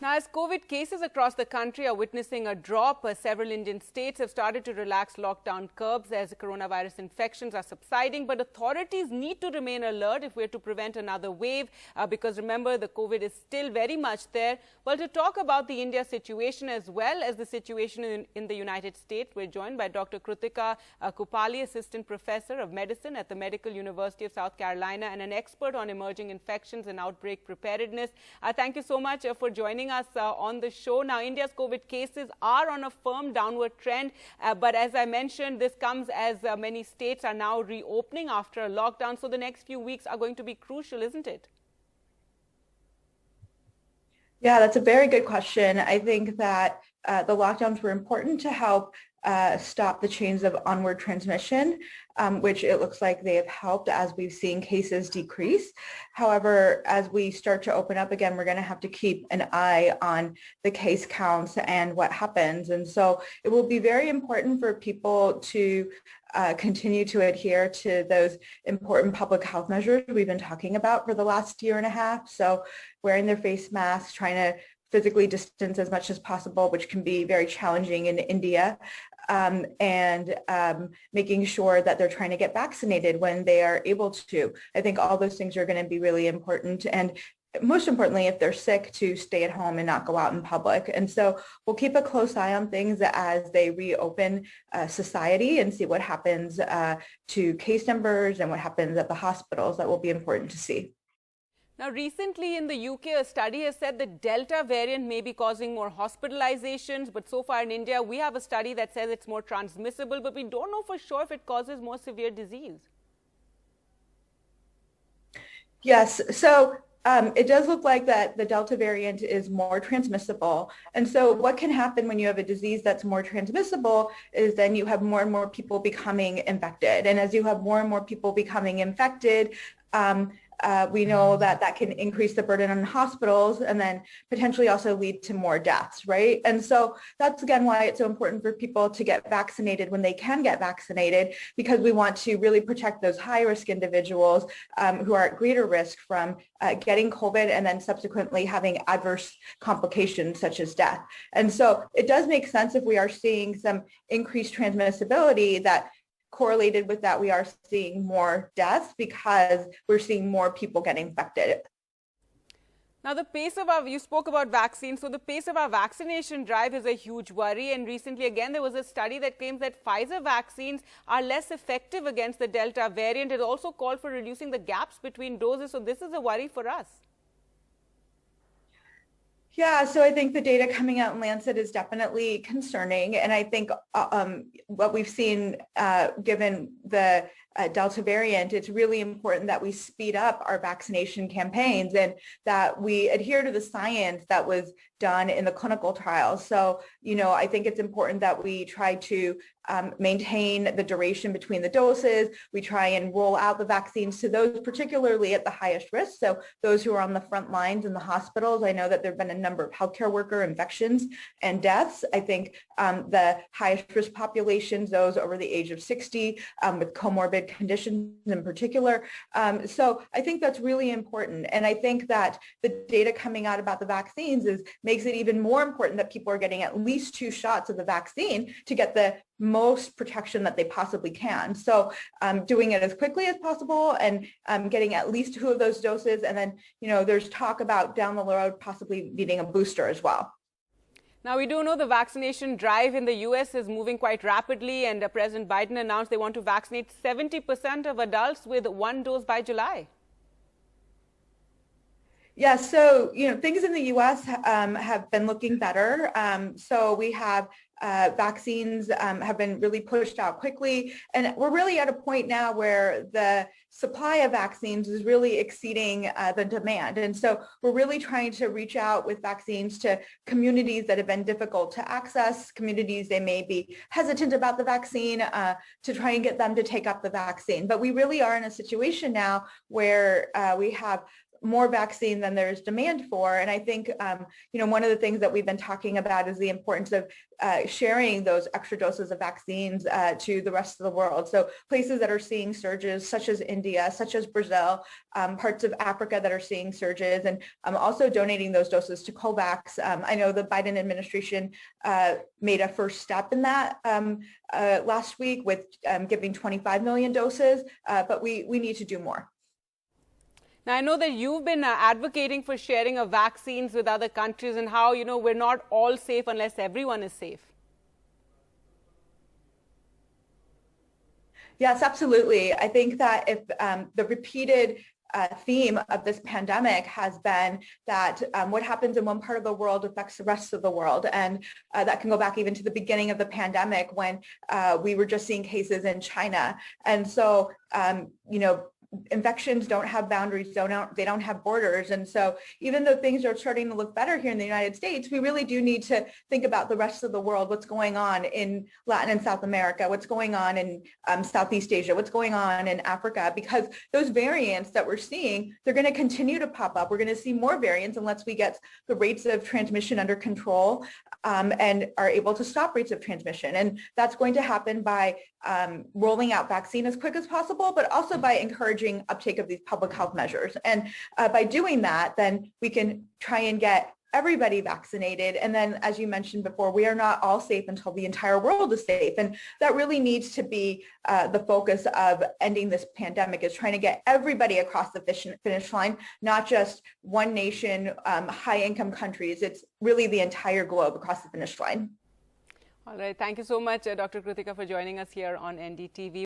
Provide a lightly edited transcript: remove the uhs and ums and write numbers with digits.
Now, as COVID cases across the country are witnessing a drop, several Indian states have started to relax lockdown curbs as coronavirus infections are subsiding. But authorities need to remain alert if we're to prevent another wave, because remember, the COVID is still very much there. Well, to talk about the India situation as well as the situation in the United States, we're joined by Dr. Krutika Kupali, Assistant Professor of Medicine at the Medical University of South Carolina and an expert on emerging infections and outbreak preparedness. Thank you so much for joining us on the show. Now, India's COVID cases are on a firm downward trend, but as I mentioned, this comes as many states are now reopening after a lockdown. So the next few weeks are going to be crucial, isn't it? Yeah, that's a very good question. I think that the lockdowns were important to help stop the chains of onward transmission, which it looks like they have helped as we've seen cases decrease. However, as we start to open up again, we're going to have to keep an eye on the case counts and what happens. And so it will be very important for people to continue to adhere to those important public health measures we've been talking about for the last year and a half. So wearing their face masks, trying to physically distance as much as possible, which can be very challenging in India, and making sure that they're trying to get vaccinated when they are able to. I think all those things are going to be really important. And most importantly, if they're sick, to stay at home and not go out in public. And so we'll keep a close eye on things as they reopen society and see what happens to case numbers and what happens at the hospitals. That will be important to see. Now, recently in the UK, a study has said the Delta variant may be causing more hospitalizations, but so far in India, we have a study that says it's more transmissible, but we don't know for sure if it causes more severe disease. Yes, so it does look like that the Delta variant is more transmissible. And so what can happen when you have a disease that's more transmissible is then you have more and more people becoming infected. And as you have more and more people becoming infected, we know that that can increase the burden on hospitals and then potentially also lead to more deaths, right? And so that's, again, why it's so important for people to get vaccinated when they can get vaccinated, because we want to really protect those high-risk individuals who are at greater risk from getting COVID and then subsequently having adverse complications such as death. And so it does make sense if we are seeing some increased transmissibility that correlated with that, we are seeing more deaths because we're seeing more people getting infected. Now, the pace of you spoke about vaccines, so the pace of our vaccination drive is a huge worry. And recently, again, there was a study that claims that Pfizer vaccines are less effective against the Delta variant. It also called for reducing the gaps between doses. So this is a worry for us. Yeah, so I think the data coming out in Lancet is definitely concerning. And I think what we've seen, given the Delta variant, it's really important that we speed up our vaccination campaigns and that we adhere to the science that was done in the clinical trials. So, I think it's important that we try to maintain the duration between the doses. We try and roll out the vaccines to those particularly at the highest risk. So those who are on the front lines in the hospitals. I know that there have been a number of healthcare worker infections and deaths. I think the highest risk populations, those over the age of 60 with comorbid conditions in particular. So I think that's really important. And I think that the data coming out about the vaccines makes it even more important that people are getting at least 2 shots of the vaccine to get the most protection that they possibly can. So doing it as quickly as possible and getting at least 2 of those doses. And then, there's talk about down the road possibly needing a booster as well. Now, we do know the vaccination drive in the U.S. is moving quite rapidly, and President Biden announced they want to vaccinate 70% of adults with 1 dose by July. Yeah, so, things in the U.S. have been looking better. So we have vaccines have been really pushed out quickly. And we're really at a point now where the supply of vaccines is really exceeding the demand. And so we're really trying to reach out with vaccines to communities that have been difficult to access, communities they may be hesitant about the vaccine, to try and get them to take up the vaccine. But we really are in a situation now where we have more vaccine than there's demand for. And I think, one of the things that we've been talking about is the importance of sharing those extra doses of vaccines to the rest of the world. So places that are seeing surges, such as India, such as Brazil, parts of Africa that are seeing surges, and also donating those doses to COVAX. I know the Biden administration made a first step in that last week with giving 25 million doses, but we need to do more. Now, I know that you've been advocating for sharing of vaccines with other countries and how, we're not all safe unless everyone is safe. Yes, absolutely. I think that if the repeated theme of this pandemic has been that what happens in one part of the world affects the rest of the world. And that can go back even to the beginning of the pandemic when we were just seeing cases in China. And so, infections don't have boundaries, they don't have borders. And so even though things are starting to look better here in the United States, we really do need to think about the rest of the world, what's going on in Latin and South America, what's going on in Southeast Asia, what's going on in Africa, because those variants that we're seeing, they're going to continue to pop up. We're going to see more variants unless we get the rates of transmission under control and are able to stop rates of transmission. And that's going to happen by rolling out vaccine as quick as possible, but also by encouraging uptake of these public health measures. And by doing that, then we can try and get everybody vaccinated. And then, as you mentioned before, we are not all safe until the entire world is safe. And that really needs to be the focus of ending this pandemic, is trying to get everybody across the finish line, not just one nation, high-income countries. It's really the entire globe across the finish line. All right. Thank you so much, Dr. Kritika, for joining us here on NDTV.